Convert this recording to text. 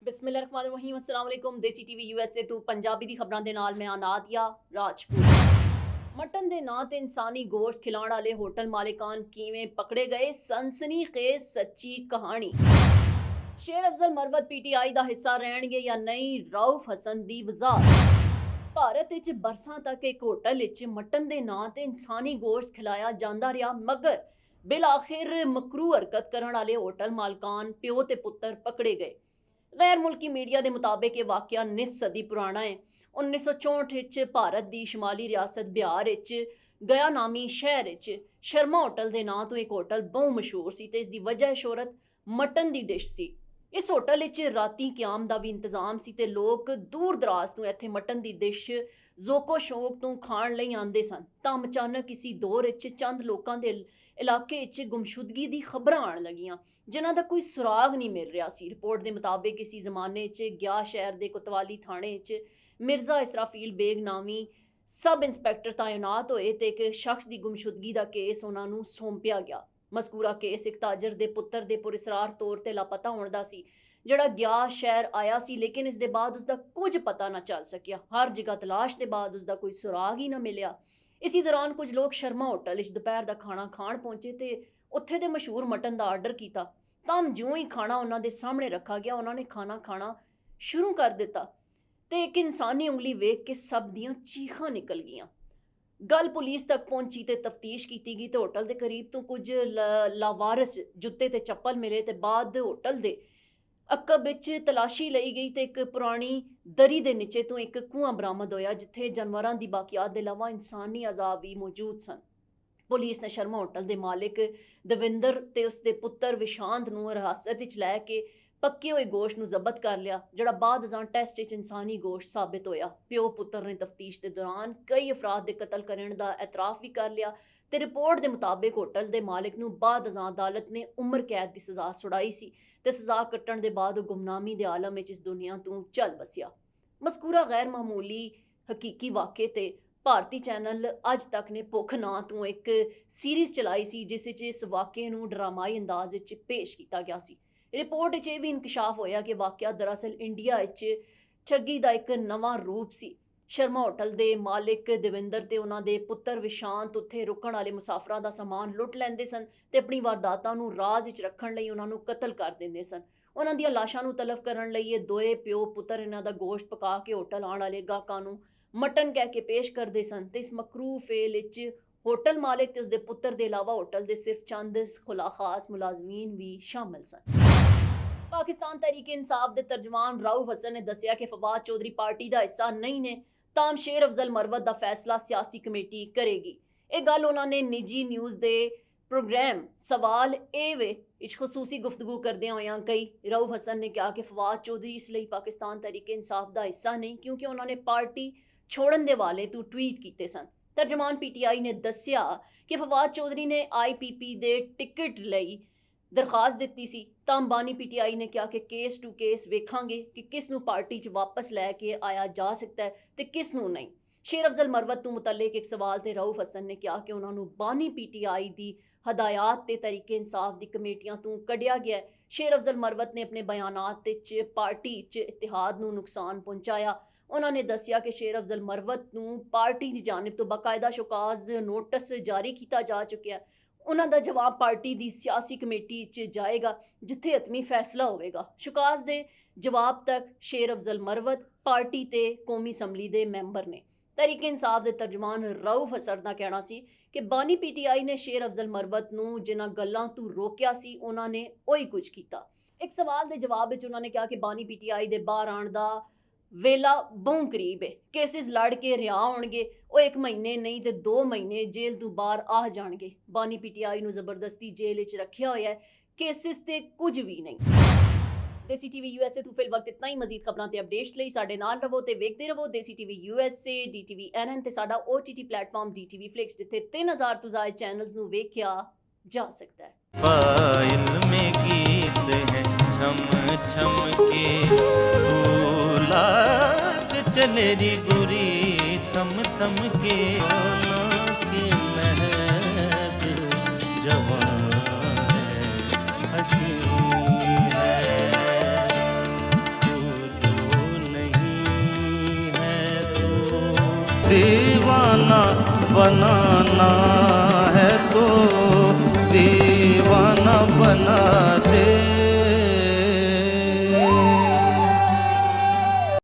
ਬਿਸਮਿਲ੍ਲਾਹਿਰਰਹਿਮਾਨਿਰਰਹੀਮ अस्सलाम वालेकुम। देसी टीवी यूएसए टू पंजाबी दी खबरां दे नाल मैं आनादिया राजपूत। मटन दे नां ते इंसानी गोश्त खिलाण वाले होटल मालिकान किवें पकड़े गए, सनसनीखेज सच्ची कहानी। शेर अफजल मरवत पीटीआई दा हिस्सा रहणगे या नहीं, रऊफ हसन दी वज़ाहत। भारत विच बरसां तक एक होटल विच मटन दे नां ते इंसानी गोश्त खिलाया जांदा रहा, मगर बिल आखिर मकरू हरकत करन वाले होटल मालकान प्यो ते पुत्तर पकड़े गए। गैर मुल्की मीडिया के मुताबिक यह वाकया निस सदी पुराना है। 1964 भारत की शुमाली रियासत बिहार गया नामी शहर शर्मा होटल के नां तो एक होटल बहु मशहूर सी ते इसकी वजह शोहरत मटन की डिश सी। इस होटल राती क्याम का भी इंतजाम सी ते लोग दूर दराज तो इत्थे मटन की डिश जोको शौक तो खाण लई आंदे सन। तां अचानक इसी दौर चंद लोगों के इलाके गुमशुदगी की खबरां आण लगियां, जिन्हां दा कोई सुराग नहीं मिल रहा सी। रिपोर्ट के मुताबिक इसी जमाने गया शहर के कोतवाली थाने मिर्जा इसराफील बेग नामी सब इंस्पैक्टर तैनात होए ते एक शख्स की गुमशुदगी का केस उन्होंने सौंपिया गया। मजकूरा केस एक ताजर के पुत्र के पुरस्कार तौर पर लापता होने का सी, जिहड़ा गया शहर आया सी, लेकिन इसके बाद उसका कुछ पता ना चल सकिया। हर जगह तलाश के बाद उसका कोई सुराग ही ना मिलिया। इसी दौरान कुछ लोग शर्मा होटल दोपहर का खाना खाण पहुंचे ते उत्थे दे मशहूर मटन का आर्डर किया। तां ज्यों ही खाना उन्होंने सामने रखा गया, उन्होंने खाना खाना शुरू कर दिता ते एक इंसानी उंगली वेख के सब दियां चीखां निकल गईयां। गल पुलिस तक पहुंची ते तफ्तीश की गई ते होटल के करीब तो कुछ लावारस जुत्ते ते चप्पल मिले ते बाद होटल के अक्कब विच तलाशी लई गई ते एक पुरानी दरी दे नीचे तो एक कुआं बरामद होया, जिथे जानवरां दी बाकियात दे इलावा इंसानी अज़ाब भी मौजूद सन। पुलिस ने शर्मा होटल के मालिक दविंदर ते उसके पुत्र विशांत नूं हिरासत विच लै के पक्के हुए गोश्त नूं जब्त कर लिया, जिहड़ा बाद अजां टेस्ट विच इंसानी गोश्त साबित होया। प्यो पुत्र ने तफ्तीश के दौरान कई अफराद के कतल करने का एतराफ़ भी कर लिया ते रिपोर्ट के मुताबिक होटल के मालिक नूं बाद अजां अदालत ने उम्र कैद की सज़ा सुनाई सी ते सज़ा कट्टण के बाद गुमनामी के आलम विच इस दुनिया तो चल बसिया। मज़कूरा गैर मामूली हकीकी वाक़े ते भारती चैनल अज तक ने भुख नां तो एक सीरीज़ चलाई सी, जिस इस वाक़े नूं ड्रामाई अंदाज विच पेश किया गया सी। रिपोर्ट विच भी इंकशाफ होया कि वाक़या दरअसल इंडिया ठगी का एक नवा रूप सी। शर्मा होटल के मालिक दविंदर ते उन्हां दे पुत्र विशांत उत्थे रुकण वाले मुसाफरां दा समान लुट लैंदे सन ते अपनी वारदातां नूं राज विच रखण लई उन्हां नूं कतल कर दिंदे सन। उन्हां दियां लाशां नूं तलफ करन लई ये दोए प्यो पुत्र इन्हां दा गोश्त पका के होटल आउण वाले गाहकां नूं मटन कह के पेश करते सन ते इस मकरू फेल होटल मालिक ते उसके पुत्र के अलावा होटल के सिर्फ चंद खुलाखास मुलाजमीन भी शामिल सन। पाकिस्तान तहरीक इंसाफ के तर्जमान रऊफ हसन ने दसिया कि फवाद चौधरी पार्टी का हिस्सा नहीं ने, ताम शेर अफजल मरवत का फैसला सियासी कमेटी करेगी। एक गल उन्होंने निजी न्यूज़ के प्रोग्राम सवाल ए वे खसूसी गुफ्तगू करदे होया कही। रऊफ हसन ने कहा कि फवाद चौधरी इसलिए पाकिस्तान तहरीक इंसाफ का हिस्सा नहीं क्योंकि उन्होंने पार्टी छोड़न दे वाले तो ट्वीट किए सन। तर्जमान पीटीआई ने दसिया कि फवाद चौधरी ने IPP दे टिकट लई दरखास्त दी सी। तां बानी पीटीआई ने कहा कि केस टू केस वेखांगे कि किस नूं पार्टी च वापस लैके आया जा सकता है ते किस नूं नहीं। शेर अफजल मरवत तो मुतल्लिक एक सवाल ते रऊफ हसन ने कहा कि उन्होंने बानी पीटीआई की हदायत ते तरीके इंसाफ की कमेटियां तो कढ़िया गया। शेर अफजल मरवत ने अपने बयानात पार्टी इतिहाद नूं नुकसान पहुंचाया। उन्होंने दसिया कि शेर अफजल मरवत नूं पार्टी की जानिब तो बाकायदा शोकाज नोटिस जारी किया जा चुका है। उन्हां दा जवाब पार्टी की सियासी कमेटी जाएगा, जिथे हतमी फैसला होगा। शुकाज दे जवाब तक शेर अफजल मरवत पार्टी ते कौमी असैम्बली के मैंबर ने। तहरीक इंसाफ के तर्जमान रऊफ हसन का कहना सी कि बानी पीटीआई ने शेर अफजल मरवत नूं जिन्हां गल्लां तो रोकिया सी उन्होंने ओही कुछ किया। एक सवाल के जवाब में उन्होंने कहा कि बानी पीटीआई के बाहर आने का वेला बहु करीब है। केसिस लड़ के रिहा होणगे, वो 1 महीने नहीं तो 2 महीने जेल तो बाहर आ जाणगे। बानी पीटीआई नूं जबरदस्ती जेल विच रखिया होया है, केसिस ते कुछ भी नहीं। देसी टीवी यूएसए तो फिल वक्त इतना ही। मजीद खबरां ते अपडेट्स लई साडे नाल रवो ते वेखदे रवो देसी टीवी यूएसए, DTV NN ते साडा OTT प्लेटफॉर्म DTV फ्लिक्स, जिथे 3000 तो ज़ायद चैनल्स नूं वेखिया जा सकता है। पायल में गीत है छम छम के लाग चले री गुरी थम थम के महफिल जवान है हसी है। बनाना है तो दीवाना बना